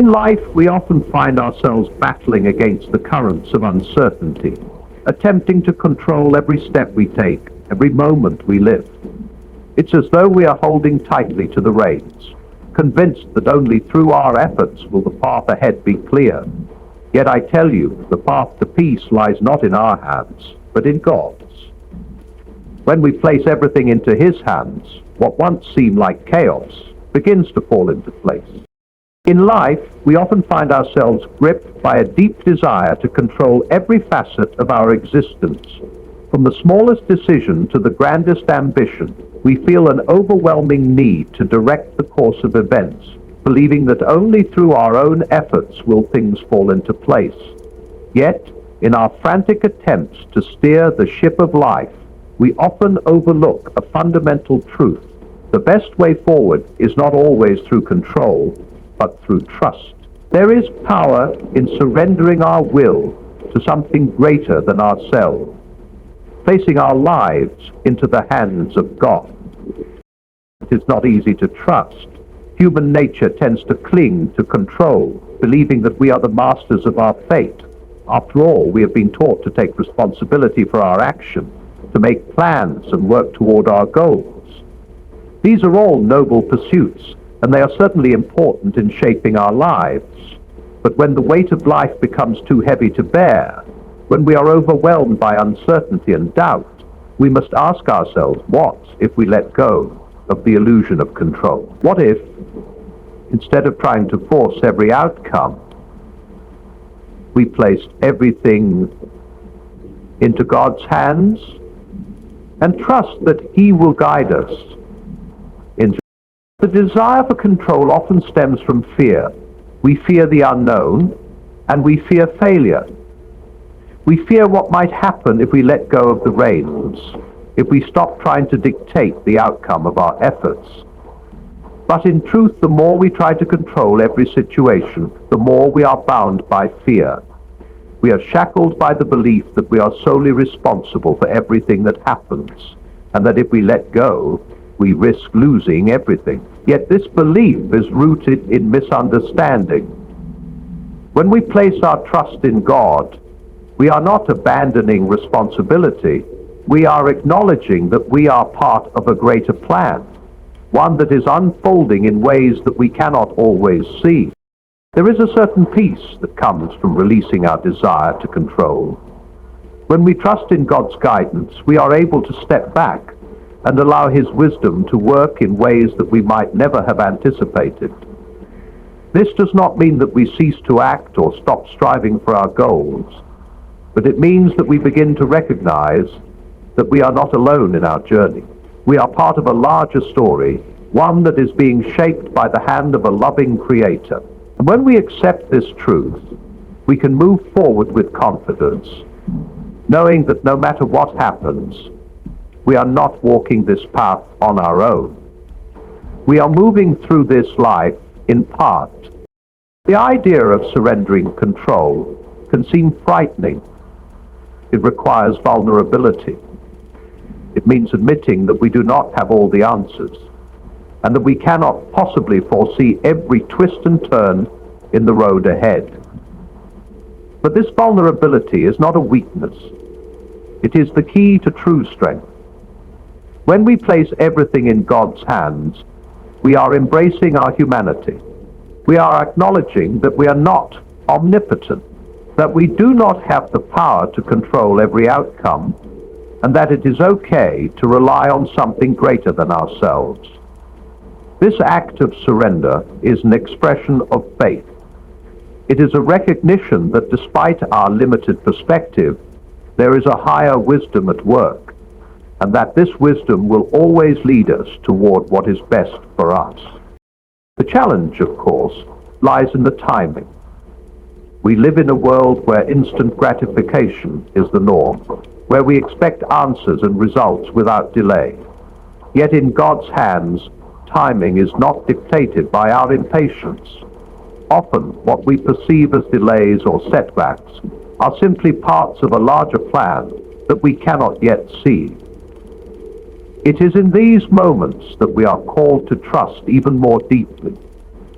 In life, we often find ourselves battling against the currents of uncertainty, attempting to control every step we take, every moment we live. It's as though we are holding tightly to the reins, convinced that only through our efforts will the path ahead be clear. Yet I tell you, the path to peace lies not in our hands, but in God's. When we place everything into His hands, what once seemed like chaos begins to fall into place. In life, we often find ourselves gripped by a deep desire to control every facet of our existence. From the smallest decision to the grandest ambition, we feel an overwhelming need to direct the course of events, believing that only through our own efforts will things fall into place. Yet, in our frantic attempts to steer the ship of life, we often overlook a fundamental truth. The best way forward is not always through control, but through trust. There is power in surrendering our will to something greater than ourselves, placing our lives into the hands of God. It is not easy to trust. Human nature tends to cling to control, believing that we are the masters of our fate. After all, we have been taught to take responsibility for our action, to make plans and work toward our goals. These are all noble pursuits, and they are certainly important in shaping our lives. But when the weight of life becomes too heavy to bear, when we are overwhelmed by uncertainty and doubt, we must ask ourselves, what if we let go of the illusion of control? What if, instead of trying to force every outcome, we placed everything into God's hands and trust that He will guide us into. The desire for control often stems from fear. We fear the unknown, and we fear failure. We fear what might happen if we let go of the reins, if we stop trying to dictate the outcome of our efforts. But in truth, the more we try to control every situation, the more we are bound by fear. We are shackled by the belief that we are solely responsible for everything that happens, and that if we let go, we risk losing everything. Yet this belief is rooted in misunderstanding. When we place our trust in God, we are not abandoning responsibility. We are acknowledging that we are part of a greater plan, one that is unfolding in ways that we cannot always see. There is a certain peace that comes from releasing our desire to control. When we trust in God's guidance, we are able to step back and allow His wisdom to work in ways that we might never have anticipated. This does not mean that we cease to act or stop striving for our goals, but it means that we begin to recognize that we are not alone in our journey. We are part of a larger story, one that is being shaped by the hand of a loving Creator. And when we accept this truth, we can move forward with confidence, knowing that no matter what happens, we are not walking this path on our own. We are moving through this life in part. The idea of surrendering control can seem frightening. It requires vulnerability. It means admitting that we do not have all the answers, and that we cannot possibly foresee every twist and turn in the road ahead. But this vulnerability is not a weakness. It is the key to true strength. When we place everything in God's hands, we are embracing our humanity. We are acknowledging that we are not omnipotent, that we do not have the power to control every outcome, and that it is okay to rely on something greater than ourselves. This act of surrender is an expression of faith. It is a recognition that despite our limited perspective, there is a higher wisdom at work, and that this wisdom will always lead us toward what is best for us. The challenge, of course, lies in the timing. We live in a world where instant gratification is the norm, where we expect answers and results without delay. Yet in God's hands, timing is not dictated by our impatience. Often, what we perceive as delays or setbacks are simply parts of a larger plan that we cannot yet see. It is in these moments that we are called to trust even more deeply,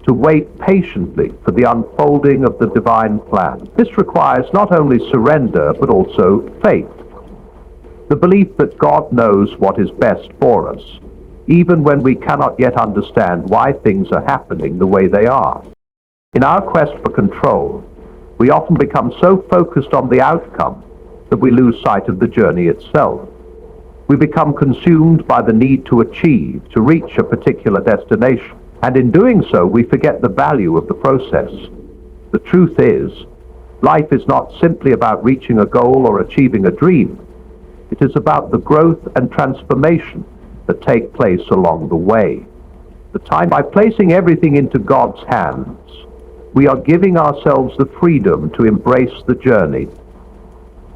to wait patiently for the unfolding of the divine plan. This requires not only surrender, but also faith. The belief that God knows what is best for us, even when we cannot yet understand why things are happening the way they are. In our quest for control, we often become so focused on the outcome that we lose sight of the journey itself. We become consumed by the need to achieve, to reach a particular destination, and in doing so, we forget the value of the process. The truth is, life is not simply about reaching a goal or achieving a dream. It is about the growth and transformation that take place along the way. By placing everything into God's hands, we are giving ourselves the freedom to embrace the journey,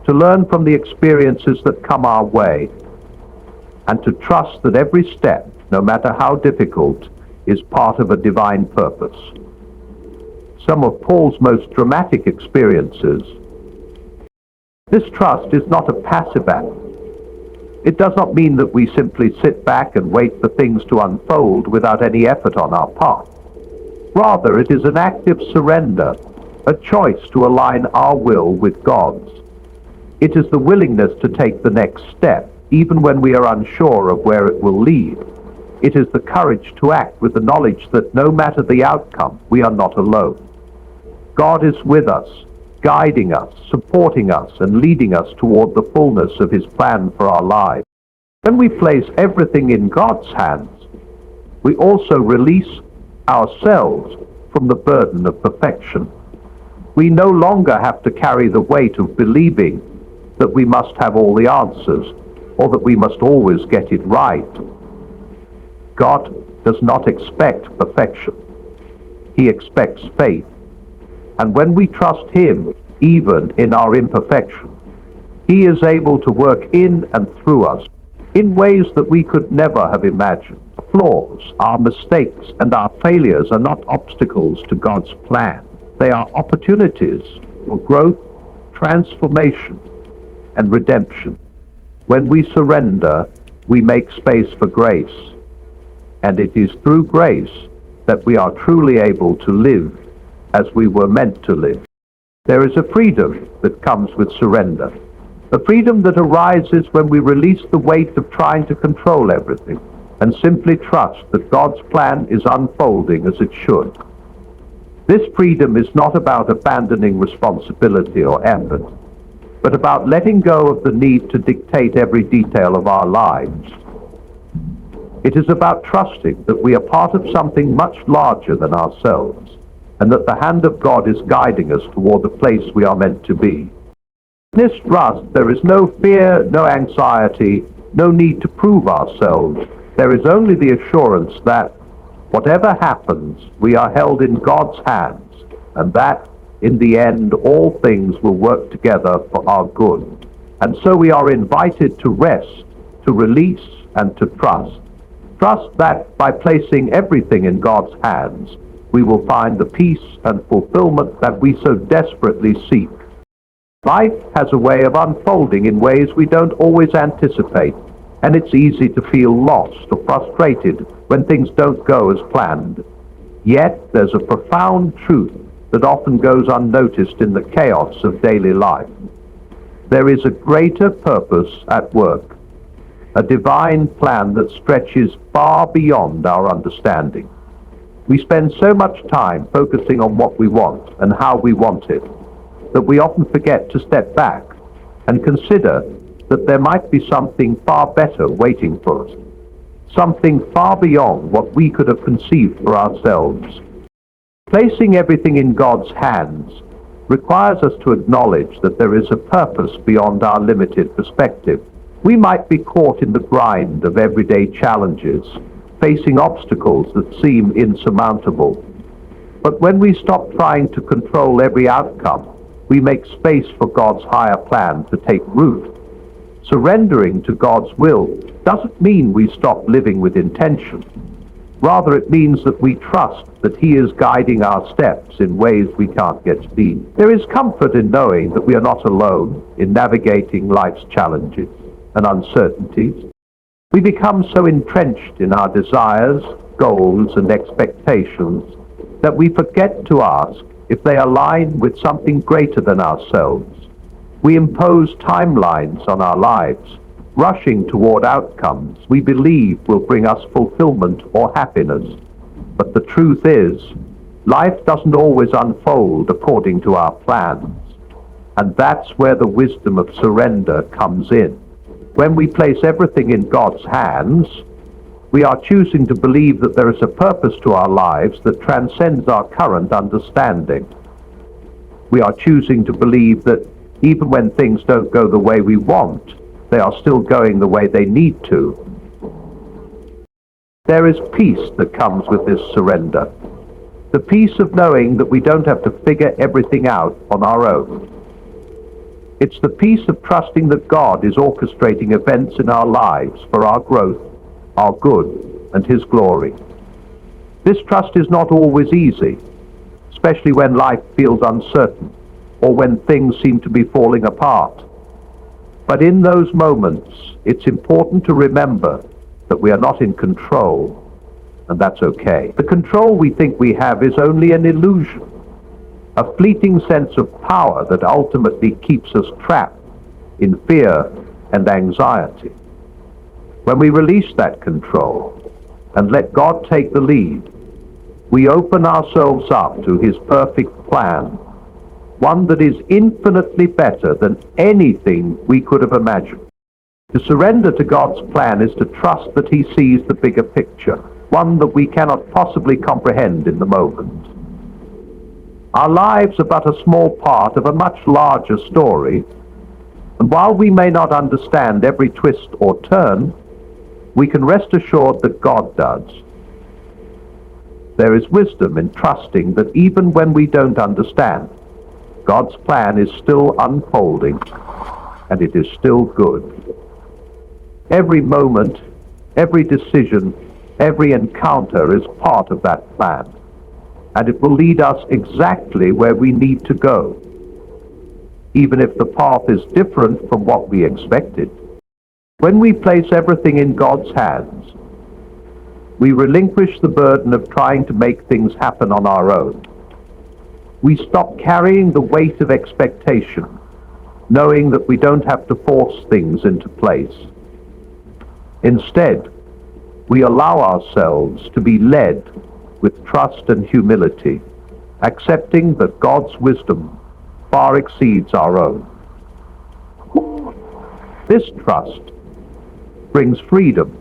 to learn from the experiences that come our way, and to trust that every step, no matter how difficult, is part of a divine purpose. Some of Paul's most dramatic experiences. This trust is not a passive act. It does not mean that we simply sit back and wait for things to unfold without any effort on our part. Rather, it is an active surrender, a choice to align our will with God's. It is the willingness to take the next step, even when we are unsure of where it will lead. It is the courage to act with the knowledge that no matter the outcome, we are not alone. God is with us, guiding us, supporting us, and leading us toward the fullness of His plan for our lives. When we place everything in God's hands, we also release ourselves from the burden of perfection. We no longer have to carry the weight of believing that we must have all the answers, or that we must always get it right. God does not expect perfection. He expects faith. And when we trust Him, even in our imperfection, He is able to work in and through us in ways that we could never have imagined. Our flaws, our mistakes, and our failures are not obstacles to God's plan. They are opportunities for growth, transformation, and redemption. When we surrender, we make space for grace. And it is through grace that we are truly able to live as we were meant to live. There is a freedom that comes with surrender, a freedom that arises when we release the weight of trying to control everything and simply trust that God's plan is unfolding as it should. This freedom is not about abandoning responsibility or effort, but about letting go of the need to dictate every detail of our lives. It is about trusting that we are part of something much larger than ourselves, and that the hand of God is guiding us toward the place we are meant to be. In this trust, there is no fear, no anxiety, no need to prove ourselves. There is only the assurance that, whatever happens, we are held in God's hands, and that, in the end, all things will work together for our good. And so we are invited to rest, to release, and to trust. Trust that by placing everything in God's hands, we will find the peace and fulfillment that we so desperately seek. Life has a way of unfolding in ways we don't always anticipate, and it's easy to feel lost or frustrated when things don't go as planned. Yet there's a profound truth that often goes unnoticed in the chaos of daily life. There is a greater purpose at work, a divine plan that stretches far beyond our understanding. We spend so much time focusing on what we want and how we want it, that we often forget to step back and consider that there might be something far better waiting for us, something far beyond what we could have conceived for ourselves. Placing everything in God's hands requires us to acknowledge that there is a purpose beyond our limited perspective. We might be caught in the grind of everyday challenges, facing obstacles that seem insurmountable. But when we stop trying to control every outcome, we make space for God's higher plan to take root. Surrendering to God's will doesn't mean we stop living with intention. Rather, it means that we trust that He is guiding our steps in ways we can't yet see. There is comfort in knowing that we are not alone in navigating life's challenges and uncertainties. We become so entrenched in our desires, goals, and expectations that we forget to ask if they align with something greater than ourselves. We impose timelines on our lives, rushing toward outcomes we believe will bring us fulfillment or happiness. But the truth is, life doesn't always unfold according to our plans. And that's where the wisdom of surrender comes in. When we place everything in God's hands, we are choosing to believe that there is a purpose to our lives that transcends our current understanding. We are choosing to believe that even when things don't go the way we want, they are still going the way they need to. There is peace that comes with this surrender. The peace of knowing that we don't have to figure everything out on our own. It's the peace of trusting that God is orchestrating events in our lives for our growth, our good, and His glory. This trust is not always easy, especially when life feels uncertain or when things seem to be falling apart. But in those moments, it's important to remember that we are not in control, and that's okay. The control we think we have is only an illusion, a fleeting sense of power that ultimately keeps us trapped in fear and anxiety. When we release that control and let God take the lead, we open ourselves up to His perfect plan, one that is infinitely better than anything we could have imagined. To surrender to God's plan is to trust that He sees the bigger picture, one that we cannot possibly comprehend in the moment. Our lives are but a small part of a much larger story, and while we may not understand every twist or turn, we can rest assured that God does. There is wisdom in trusting that even when we don't understand, God's plan is still unfolding, and it is still good. Every moment, every decision, every encounter is part of that plan, and it will lead us exactly where we need to go, even if the path is different from what we expected. When we place everything in God's hands, we relinquish the burden of trying to make things happen on our own. We stop carrying the weight of expectation, knowing that we don't have to force things into place. Instead, we allow ourselves to be led with trust and humility, accepting that God's wisdom far exceeds our own. This trust brings freedom,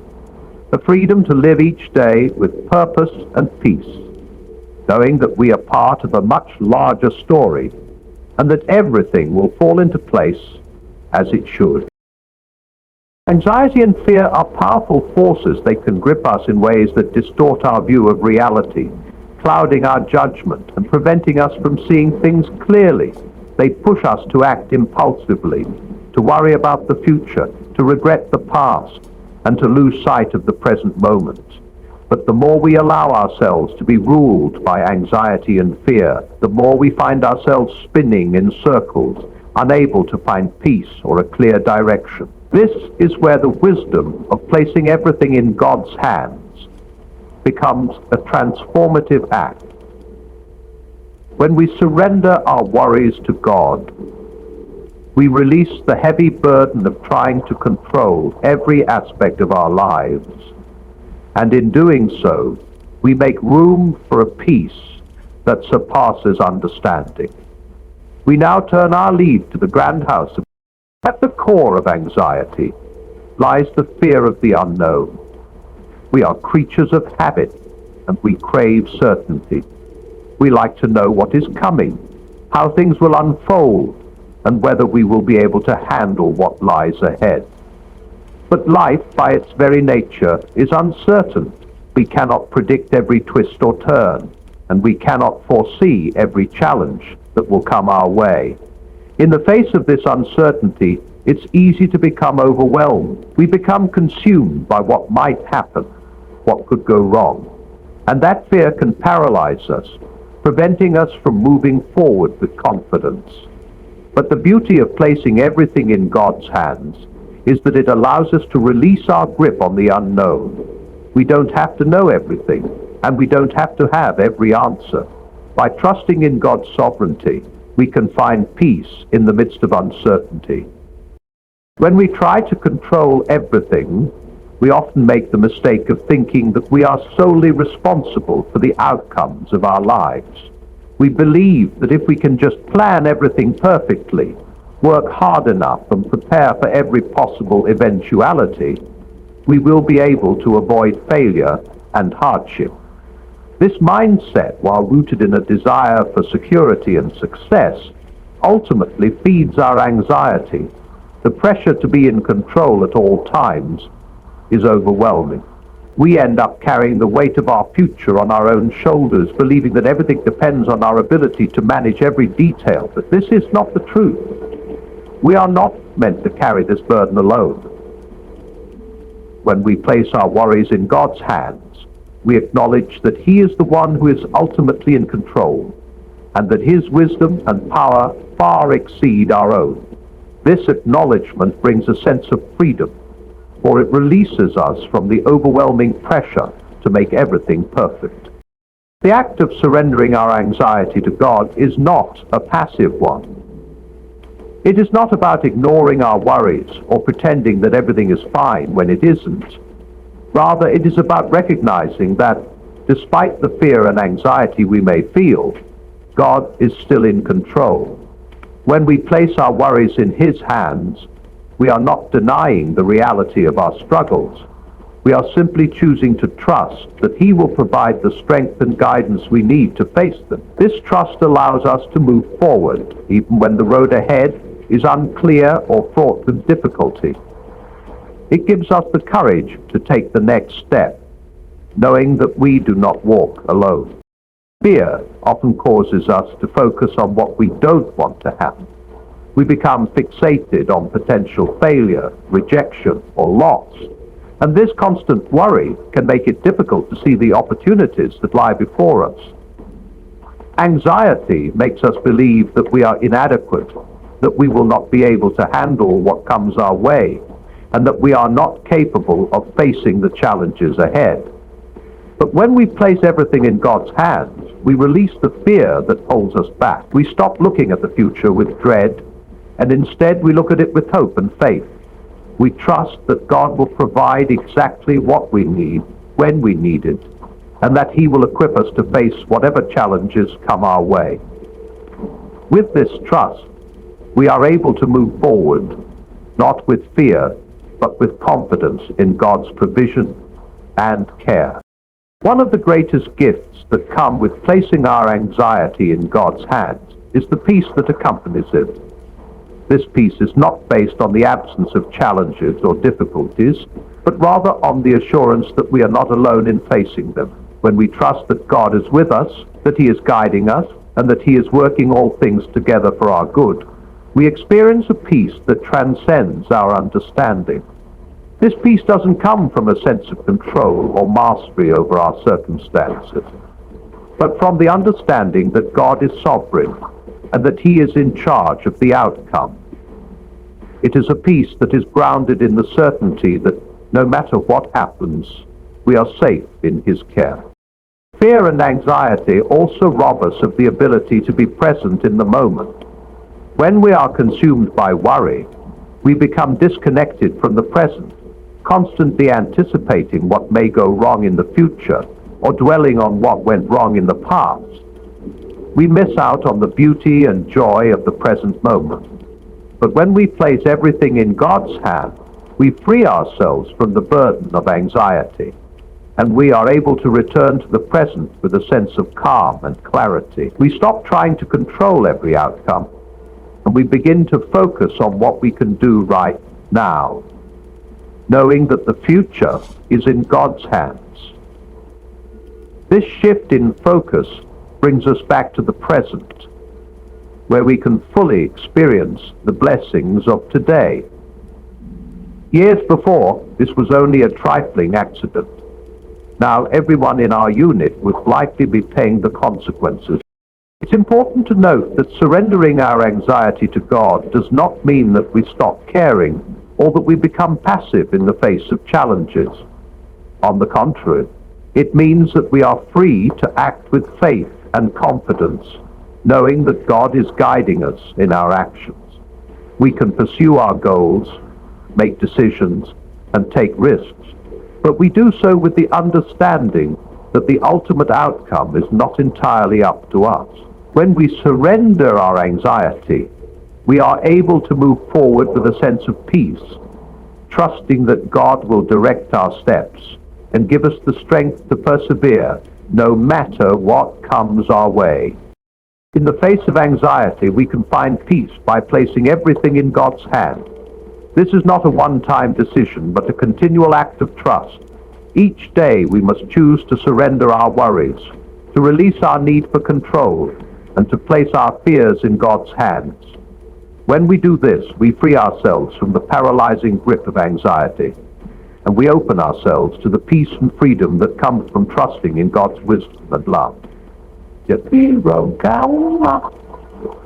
the freedom to live each day with purpose and peace, knowing that we are part of a much larger story and that everything will fall into place as it should. Anxiety and fear are powerful forces. They can grip us in ways that distort our view of reality, clouding our judgment and preventing us from seeing things clearly. They push us to act impulsively, to worry about the future, to regret the past, and to lose sight of the present moment. But the more we allow ourselves to be ruled by anxiety and fear, the more we find ourselves spinning in circles, unable to find peace or a clear direction. This is where the wisdom of placing everything in God's hands becomes a transformative act. When we surrender our worries to God, we release the heavy burden of trying to control every aspect of our lives. And in doing so, we make room for a peace that surpasses understanding. We now turn our lead to the grand house. At the core of anxiety lies the fear of the unknown. We are creatures of habit, and we crave certainty. We like to know what is coming, how things will unfold, and whether we will be able to handle what lies ahead. But life, by its very nature, is uncertain. We cannot predict every twist or turn, and we cannot foresee every challenge that will come our way. In the face of this uncertainty, it's easy to become overwhelmed. We become consumed by what might happen, what could go wrong. And that fear can paralyze us, preventing us from moving forward with confidence. But the beauty of placing everything in God's hands is that it allows us to release our grip on the unknown. We don't have to know everything. and we don't have to have every answer. By trusting in God's sovereignty, we can find peace in the midst of uncertainty. When we try to control everything, we often make the mistake of thinking that we are solely responsible for the outcomes of our lives. We believe that if we can just plan everything perfectly, work hard enough and prepare for every possible eventuality, we will be able to avoid failure and hardship. This mindset, while rooted in a desire for security and success, ultimately feeds our anxiety. The pressure to be in control at all times is overwhelming. We end up carrying the weight of our future on our own shoulders, believing that everything depends on our ability to manage every detail, but this is not the truth. We are not meant to carry this burden alone. When we place our worries in God's hands, we acknowledge that He is the one who is ultimately in control, and that His wisdom and power far exceed our own. This acknowledgement brings a sense of freedom, for it releases us from the overwhelming pressure to make everything perfect. The act of surrendering our anxiety to God is not a passive one. It is not about ignoring our worries or pretending that everything is fine when it isn't. Rather, it is about recognizing that, despite the fear and anxiety we may feel, God is still in control. When we place our worries in His hands, we are not denying the reality of our struggles. We are simply choosing to trust that He will provide the strength and guidance we need to face them. This trust allows us to move forward, even when the road ahead is unclear or fraught with difficulty. It gives us the courage to take the next step, knowing that we do not walk alone. Fear often causes us to focus on what we don't want to happen. We become fixated on potential failure, rejection, or loss. And this constant worry can make it difficult to see the opportunities that lie before us. Anxiety makes us believe that we are inadequate, that we will not be able to handle what comes our way, and that we are not capable of facing the challenges ahead. But when we place everything in God's hands, we release the fear that holds us back. We stop looking at the future with dread, and instead we look at it with hope and faith. We trust that God will provide exactly what we need, when we need it, and that He will equip us to face whatever challenges come our way. With this trust, we are able to move forward, not with fear, but with confidence in God's provision and care. One of the greatest gifts that come with placing our anxiety in God's hands is the peace that accompanies it. This peace is not based on the absence of challenges or difficulties, but rather on the assurance that we are not alone in facing them. When we trust that God is with us, that He is guiding us, and that He is working all things together for our good, we experience a peace that transcends our understanding. This peace doesn't come from a sense of control or mastery over our circumstances, but from the understanding that God is sovereign and that He is in charge of the outcome. It is a peace that is grounded in the certainty that no matter what happens, we are safe in His care. Fear and anxiety also rob us of the ability to be present in the moment. When we are consumed by worry, we become disconnected from the present, constantly anticipating what may go wrong in the future or dwelling on what went wrong in the past. We miss out on the beauty and joy of the present moment. But when we place everything in God's hand, we free ourselves from the burden of anxiety, and we are able to return to the present with a sense of calm and clarity. We stop trying to control every outcome, and we begin to focus on what we can do right now, knowing that the future is in God's hands. This shift in focus brings us back to the present, where we can fully experience the blessings of today. Years before, this was only a trifling accident. Now everyone in our unit would likely be paying the consequences. It's important to note that surrendering our anxiety to God does not mean that we stop caring or that we become passive in the face of challenges. On the contrary, It means that we are free to act with faith and confidence, knowing that God is guiding us in our actions. We can pursue our goals, make decisions, and take risks, but we do so with the understanding that the ultimate outcome is not entirely up to us. When we surrender our anxiety, we are able to move forward with a sense of peace, trusting that God will direct our steps and give us the strength to persevere no matter what comes our way. In the face of anxiety, we can find peace by placing everything in God's hand. This is not a one-time decision, but a continual act of trust. Each day we must choose to surrender our worries, to release our need for control, and to place our fears in God's hands. When we do this, we free ourselves from the paralyzing grip of anxiety, and we open ourselves to the peace and freedom that comes from trusting in God's wisdom and love.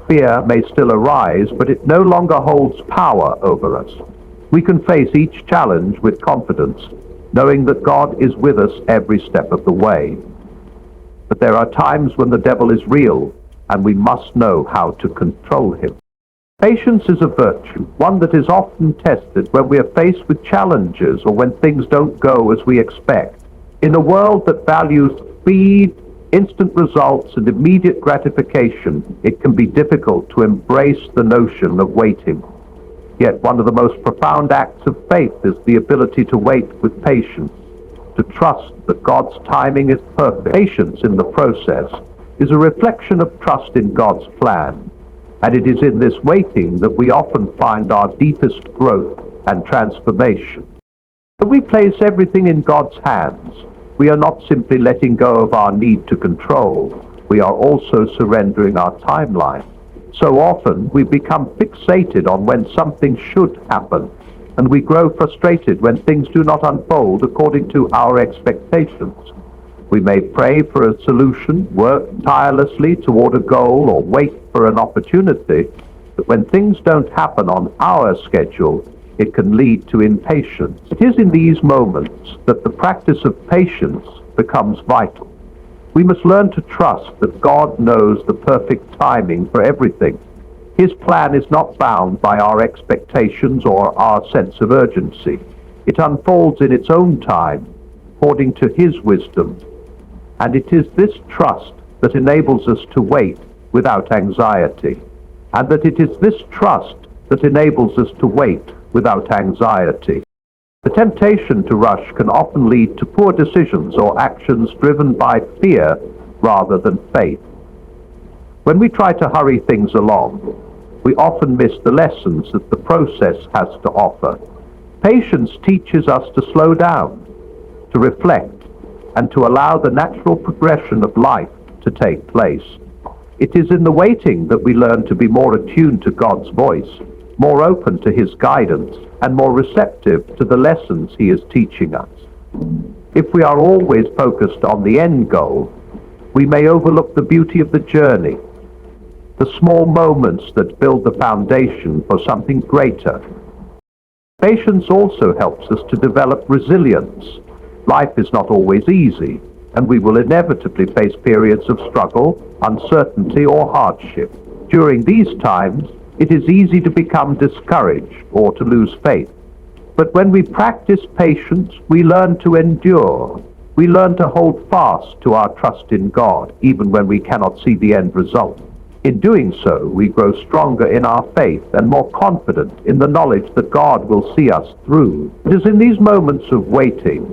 Fear may still arise, but it no longer holds power over us. We can face each challenge with confidence, knowing that God is with us every step of the way. But there are times when the devil is real, and we must know how to control him. Patience is a virtue, one that is often tested when we are faced with challenges or when things don't go as we expect. In a world that values speed, instant results, and immediate gratification, it can be difficult to embrace the notion of waiting. Yet one of the most profound acts of faith is the ability to wait with patience, to trust that God's timing is perfect. Patience in the process is a reflection of trust in God's plan, and it is in this waiting that we often find our deepest growth and transformation. When we place everything in God's hands, we are not simply letting go of our need to control, we are also surrendering our timeline. So often we become fixated on when something should happen, and we grow frustrated when things do not unfold according to our expectations. We may pray for a solution, work tirelessly toward a goal, or wait for an opportunity, but when things don't happen on our schedule, it can lead to impatience. It is in these moments that the practice of patience becomes vital. We must learn to trust that God knows the perfect timing for everything. His plan is not bound by our expectations or our sense of urgency. It unfolds in its own time, according to His wisdom. And it is this trust that enables us to wait without anxiety. And that it is this trust that enables us to wait without anxiety. The temptation to rush can often lead to poor decisions or actions driven by fear rather than faith. When we try to hurry things along, we often miss the lessons that the process has to offer. Patience teaches us to slow down, to reflect, and to allow the natural progression of life to take place. It is in the waiting that we learn to be more attuned to God's voice, more open to His guidance, and more receptive to the lessons He is teaching us. If we are always focused on the end goal, we may overlook the beauty of the journey, the small moments that build the foundation for something greater. Patience also helps us to develop resilience. Life is not always easy, and we will inevitably face periods of struggle, uncertainty, or hardship. During these times, it is easy to become discouraged or to lose faith. But when we practice patience, we learn to endure. We learn to hold fast to our trust in God, even when we cannot see the end result. In doing so, we grow stronger in our faith and more confident in the knowledge that God will see us through. It is in these moments of waiting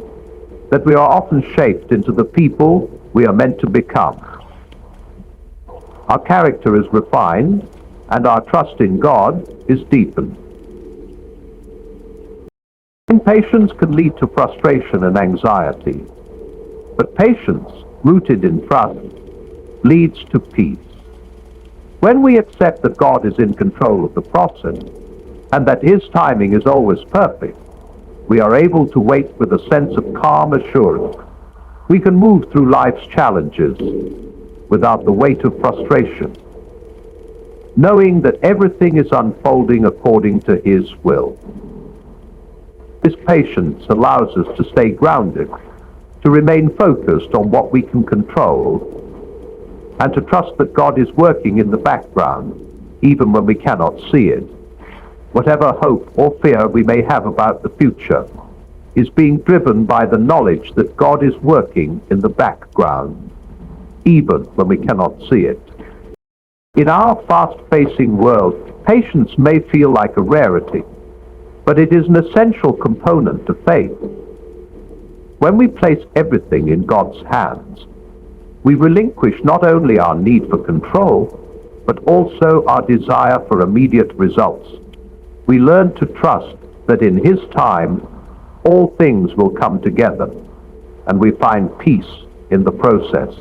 that we are often shaped into the people we are meant to become. Our character is refined, and our trust in God is deepened. Impatience can lead to frustration and anxiety, but patience, rooted in trust, leads to peace. When we accept that God is in control of the process, and that His timing is always perfect, we are able to wait with a sense of calm assurance. We can move through life's challenges without the weight of frustration, knowing that everything is unfolding according to His will. This patience allows us to stay grounded, to remain focused on what we can control, and to trust that God is working in the background, even when we cannot see it. Whatever hope or fear we may have about the future is being driven by the knowledge that God is working in the background, even when we cannot see it. In our fast-pacing world, patience may feel like a rarity, but it is an essential component of faith. When we place everything in God's hands, we relinquish not only our need for control, but also our desire for immediate results. We learn to trust that in His time, all things will come together, and we find peace in the process.